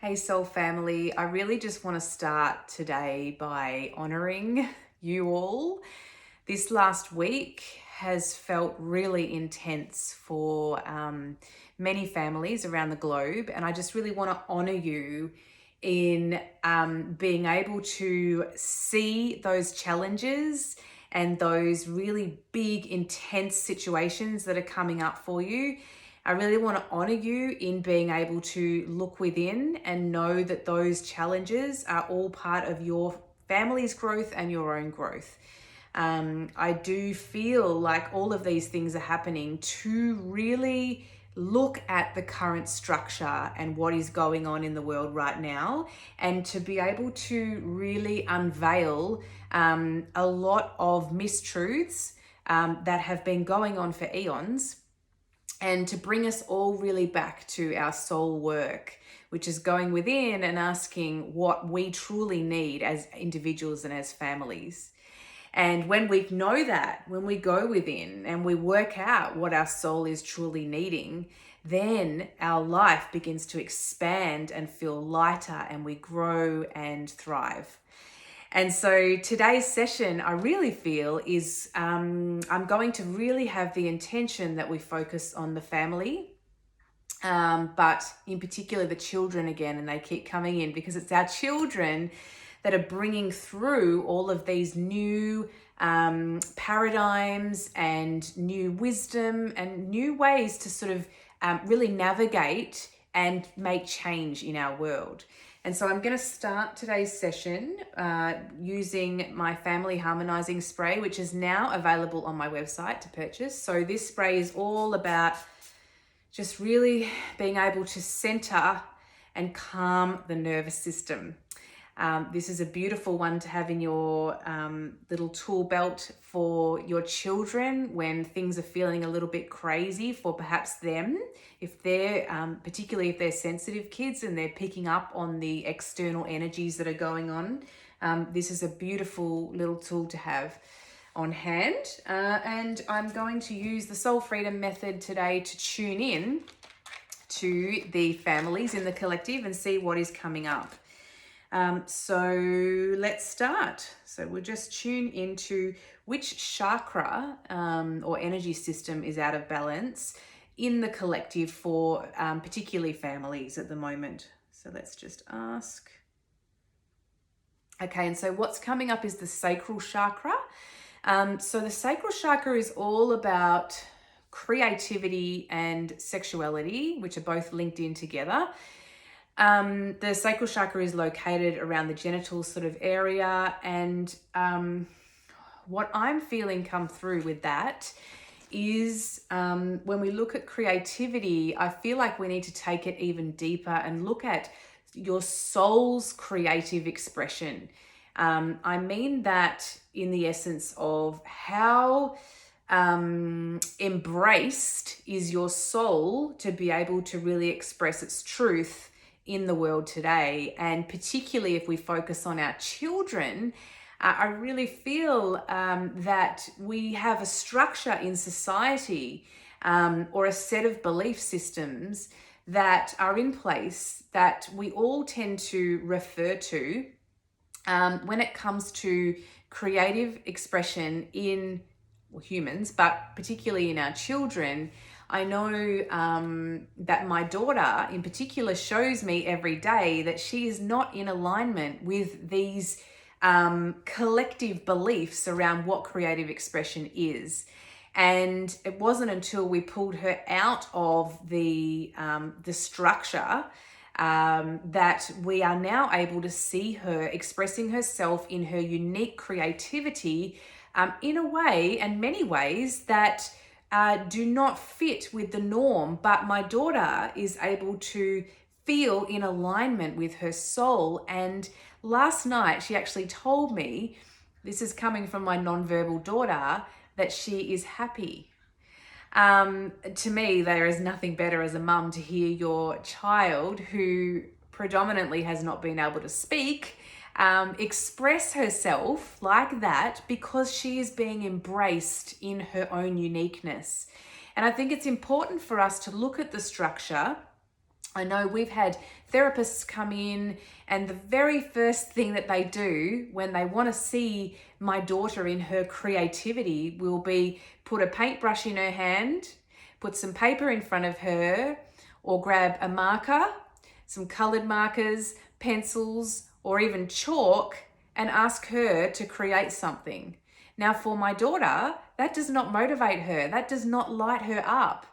Hey Soul family, I really just want to start today by honoring you all. This last week has felt really intense for many families around the globe, and I just really want to honor you in being able to see those challenges and those really big, intense situations that are coming up for you. I really want to honor you in being able to look within and know that those challenges are all part of your family's growth and your own growth. I do feel like all of these things are happening to really look at the current structure and what is going on in the world right now, and to be able to really unveil a lot of mistruths that have been going on for eons, and to bring us all really back to our soul work, which is going within and asking what we truly need as individuals and as families. And when we know that, when we go within and we work out what our soul is truly needing, then our life begins to expand and feel lighter, and we grow and thrive. And so today's session, I really feel, is I'm going to really have the intention that we focus on the family, but in particular the children again, and they keep coming in because it's our children that are bringing through all of these new paradigms and new wisdom and new ways to sort of really navigate and make change in our world. And so I'm going to start today's session using my family harmonizing spray, which is now available on my website to purchase. So this spray is all about just really being able to center and calm the nervous system. This is a beautiful one to have in your little tool belt for your children when things are feeling a little bit crazy for perhaps them. If they're, particularly if they're sensitive kids and they're picking up on the external energies that are going on, this is a beautiful little tool to have on hand. And I'm going to use the Soul Freedom method today to tune in to the families in the collective and see what is coming up. So let's start. So we'll just tune into which chakra or energy system is out of balance in the collective for particularly families at the moment. So let's just ask. Okay, and so what's coming up is the sacral chakra. So the sacral chakra is all about creativity and sexuality, which are both linked in together. The sacral chakra is located around the genital sort of area, and what I'm feeling come through with that is when we look at creativity, I feel like we need to take it even deeper and look at your soul's creative expression. I mean that in the essence of how embraced is your soul to be able to really express its truth in the world today. And particularly if we focus on our children, I really feel that we have a structure in society or a set of belief systems that are in place that we all tend to refer to when it comes to creative expression in humans, but particularly in our children. I know that my daughter in particular shows me every day that she is not in alignment with these collective beliefs around what creative expression is. And it wasn't until we pulled her out of the structure that we are now able to see her expressing herself in her unique creativity in a way and many ways that do not fit with the norm, but my daughter is able to feel in alignment with her soul. And last night she actually told me, this is coming from my nonverbal daughter, that she is happy. To me, there is nothing better as a mum to hear your child, who predominantly has not been able to speak, express herself like that because she is being embraced in her own uniqueness. And I think it's important for us to look at the structure I know we've had therapists come in, and the very first thing that they do when they want to see my daughter in her creativity will be put a paintbrush in her hand, put some paper in front of her, or grab a marker, some colored markers, pencils, or even chalk, and ask her to create something. Now, for my daughter, that does not motivate her. That does not light her up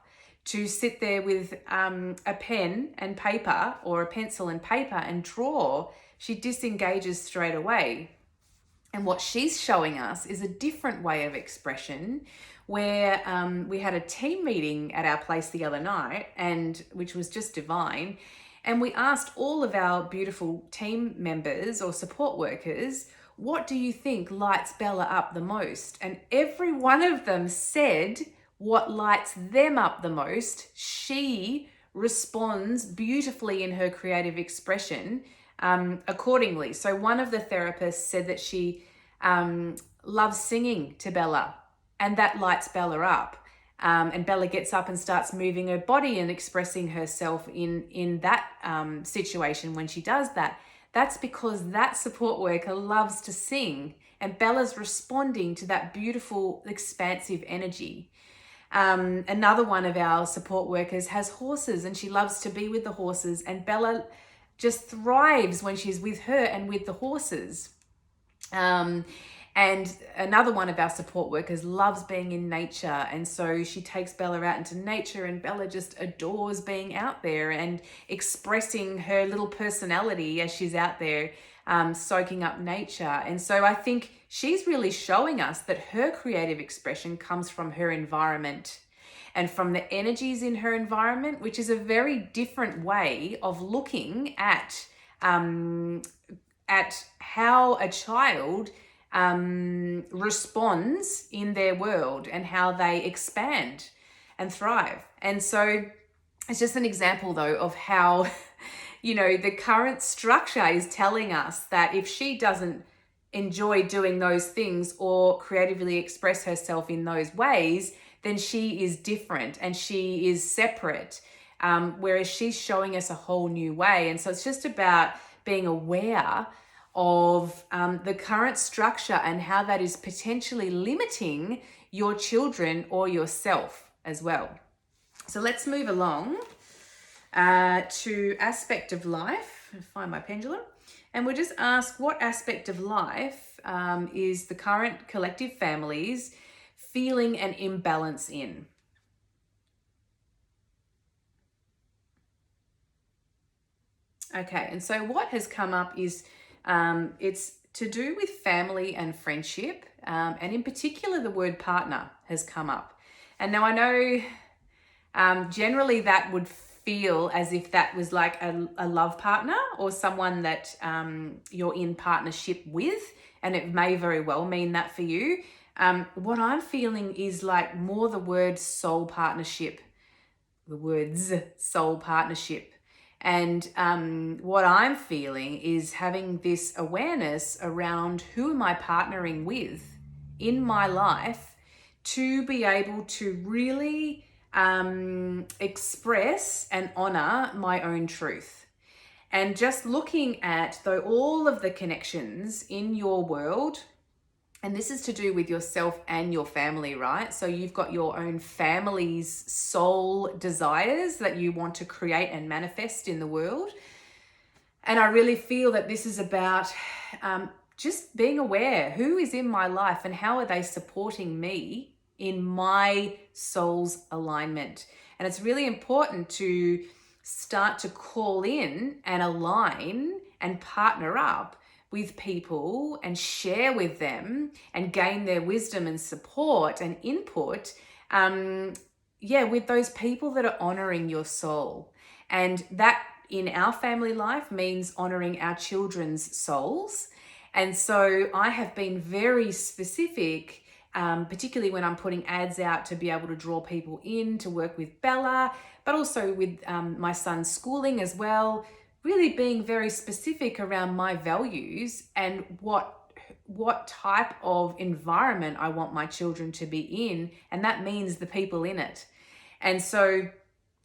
to sit there with a pen and paper, or a pencil and paper, and draw. She disengages straight away. And what she's showing us is a different way of expression, where we had a team meeting at our place the other night, and which was just divine. And we asked all of our beautiful team members or support workers, what do you think lights Bella up the most? And every one of them said what lights them up the most. She responds beautifully in her creative expression accordingly. So one of the therapists said that she loves singing to Bella, and that lights Bella up. And Bella gets up and starts moving her body and expressing herself in that situation when she does that. That's because that support worker loves to sing, and Bella's responding to that beautiful, expansive energy. Another one of our support workers has horses, and she loves to be with the horses, and Bella just thrives when she's with her and with the horses. And another one of our support workers loves being in nature, and so she takes Bella out into nature, and Bella just adores being out there and expressing her little personality as she's out there, soaking up nature. And so I think she's really showing us that her creative expression comes from her environment and from the energies in her environment, which is a very different way of looking at how a child responds in their world and how they expand and thrive. And so it's just an example, though, of how, the current structure is telling us that if she doesn't enjoy doing those things or creatively express herself in those ways, then she is different and she is separate, whereas she's showing us a whole new way. And so it's just about being aware of the current structure and how that is potentially limiting your children or yourself as well. So let's move along to aspect of life. Find my pendulum. And we'll just ask, what aspect of life is the current collective families feeling an imbalance in? Okay, and so what has come up is it's to do with family and friendship, and in particular the word partner has come up. And now I know generally that would feel as if that was like a love partner or someone that you're in partnership with, and it may very well mean that for you. What I'm feeling is like more the word soul partnership, the words soul partnership. And what I'm feeling is having this awareness around who am I partnering with in my life to be able to really express and honor my own truth. And just looking at all of the connections in your world, and this is to do with yourself and your family, right? So you've got your own family's soul desires that you want to create and manifest in the world. And I really feel that this is about just being aware who is in my life and how are they supporting me in my soul's alignment. And it's really important to start to call in and align and partner up with people and share with them and gain their wisdom and support and input, with those people that are honoring your soul. And that in our family life means honoring our children's souls. And so I have been very specific, particularly when I'm putting ads out to be able to draw people in to work with Bella, but also with my son's schooling as well, really being very specific around my values and what type of environment I want my children to be in, and that means the people in it. And so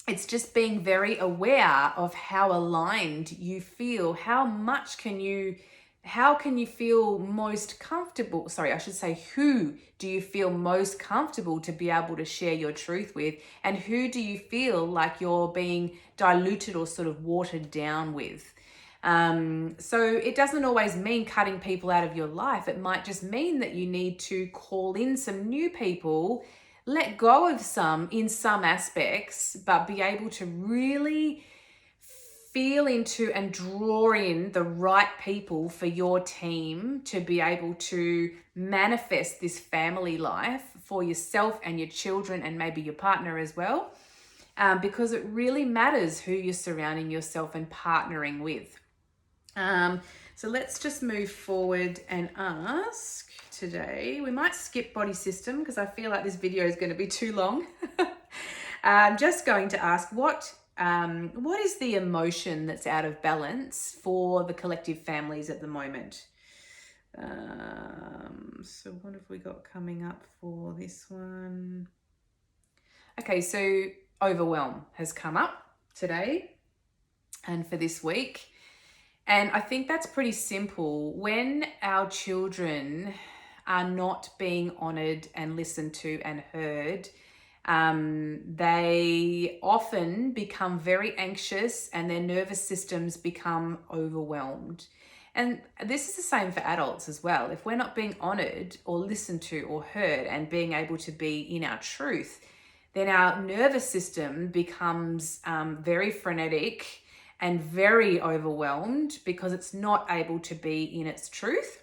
it's just being very aware of how aligned you feel. How can you feel most comfortable? Sorry, I should say, who do you feel most comfortable to be able to share your truth with? And who do you feel like you're being diluted or sort of watered down with? So it doesn't always mean cutting people out of your life. It might just mean that you need to call in some new people, let go of some in some aspects, but be able to really feel into and draw in the right people for your team to be able to manifest this family life for yourself and your children and maybe your partner as well, because it really matters who you're surrounding yourself and partnering with. So let's just move forward and ask today. We might skip body system because I feel like this video is going to be too long. I'm just going to ask what is the emotion that's out of balance for the collective families at the moment? So what have we got coming up for this one? Okay, so overwhelm has come up today and for this week. And I think that's pretty simple. When our children are not being honored and listened to and heard, they often become very anxious and their nervous systems become overwhelmed. And this is the same for adults as well. If we're not being honored or listened to or heard and being able to be in our truth, then our nervous system becomes very frenetic and very overwhelmed because it's not able to be in its truth.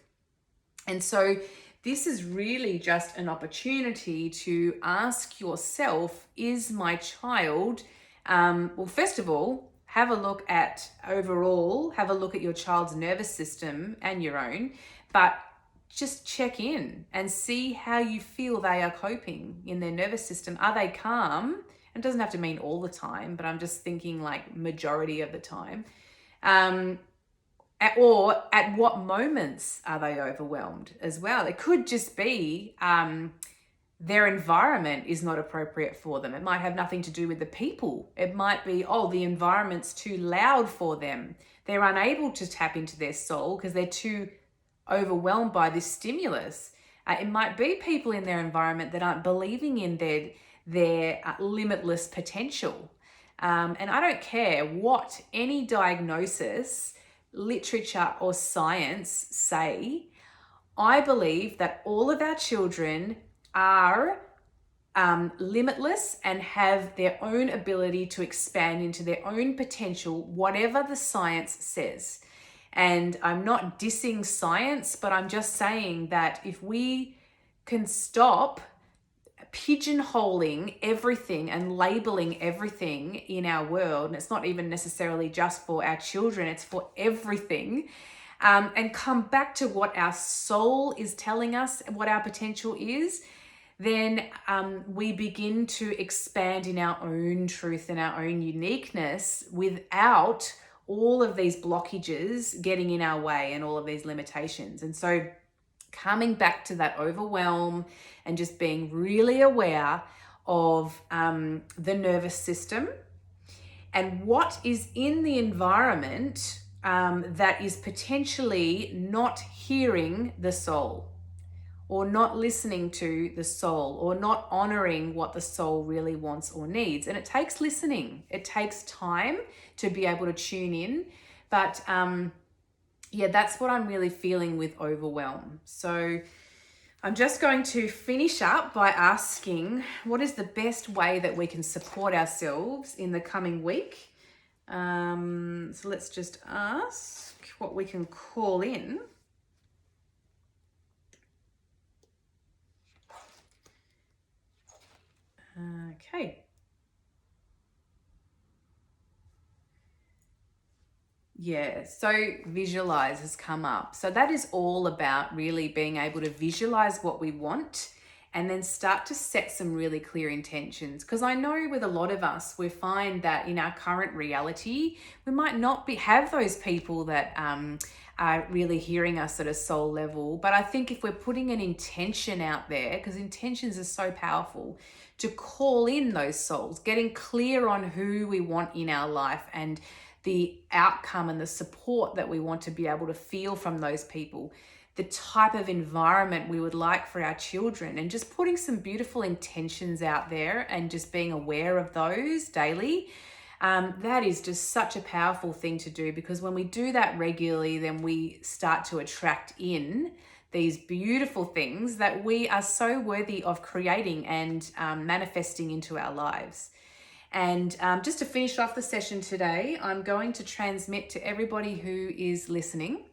And so this is really just an opportunity to ask yourself, is my child, well, first of all, have a look at your child's nervous system and your own, but just check in and see how you feel they are coping in their nervous system. Are they calm? It doesn't have to mean all the time, but I'm just thinking like majority of the time. Or at what moments are they overwhelmed as well? It could just be their environment is not appropriate for them. It might have nothing to do with the people. It might be, the environment's too loud for them. They're unable to tap into their soul because they're too overwhelmed by this stimulus. It might be people in their environment that aren't believing in their limitless potential. And I don't care what any diagnosis, literature or science say. I believe that all of our children are limitless and have their own ability to expand into their own potential, whatever the science says. And I'm not dissing science, but I'm just saying that if we can stop pigeonholing everything and labeling everything in our world, and it's not even necessarily just for our children, it's for everything, and come back to what our soul is telling us, what our potential is, then we begin to expand in our own truth and our own uniqueness without all of these blockages getting in our way and all of these limitations. And so coming back to that overwhelm and just being really aware of the nervous system and what is in the environment that is potentially not hearing the soul or not listening to the soul or not honoring what the soul really wants or needs. And it takes listening. It takes time to be able to tune in. But that's what I'm really feeling with overwhelm. So I'm just going to finish up by asking, what is the best way that we can support ourselves in the coming week? So let's just ask what we can call in. Okay. Yeah, so visualize has come up. So that is all about really being able to visualize what we want and then start to set some really clear intentions. Because I know with a lot of us, we find that in our current reality, we might not have those people that are really hearing us at a soul level. But I think if we're putting an intention out there, because intentions are so powerful, to call in those souls, getting clear on who we want in our life and the outcome and the support that we want to be able to feel from those people, the type of environment we would like for our children, and just putting some beautiful intentions out there and just being aware of those daily. That is just such a powerful thing to do, because when we do that regularly, then we start to attract in these beautiful things that we are so worthy of creating and manifesting into our lives. And just to finish off the session today, I'm going to transmit to everybody who is listening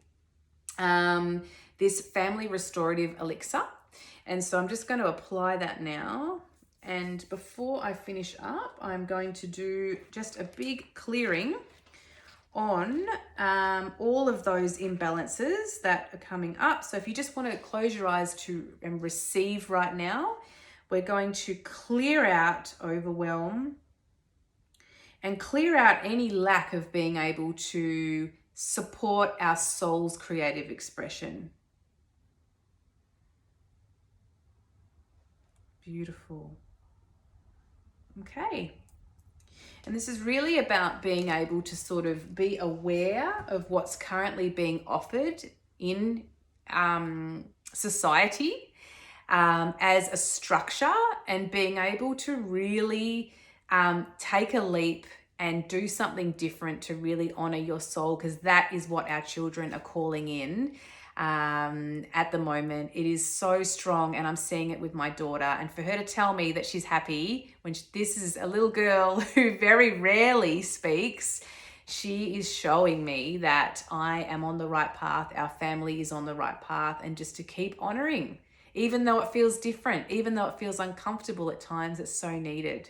this family restorative elixir. And so I'm just going to apply that now. And before I finish up, I'm going to do just a big clearing on all of those imbalances that are coming up. So if you just want to close your eyes and receive right now, we're going to clear out overwhelm and clear out any lack of being able to support our soul's creative expression. Beautiful. Okay. And this is really about being able to sort of be aware of what's currently being offered in society as a structure, and being able to really take a leap and do something different to really honor your soul, because that is what our children are calling in at the moment. It is so strong, and I'm seeing it with my daughter. And for her to tell me that she's happy when this is a little girl who very rarely speaks, she is showing me that I am on the right path, our family is on the right path, and just to keep honoring, even though it feels different, even though it feels uncomfortable at times, it's so needed.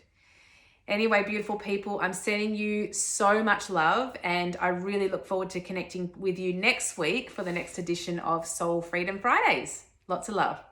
Anyway, beautiful people, I'm sending you so much love, and I really look forward to connecting with you next week for the next edition of Soul Freedom Fridays. Lots of love.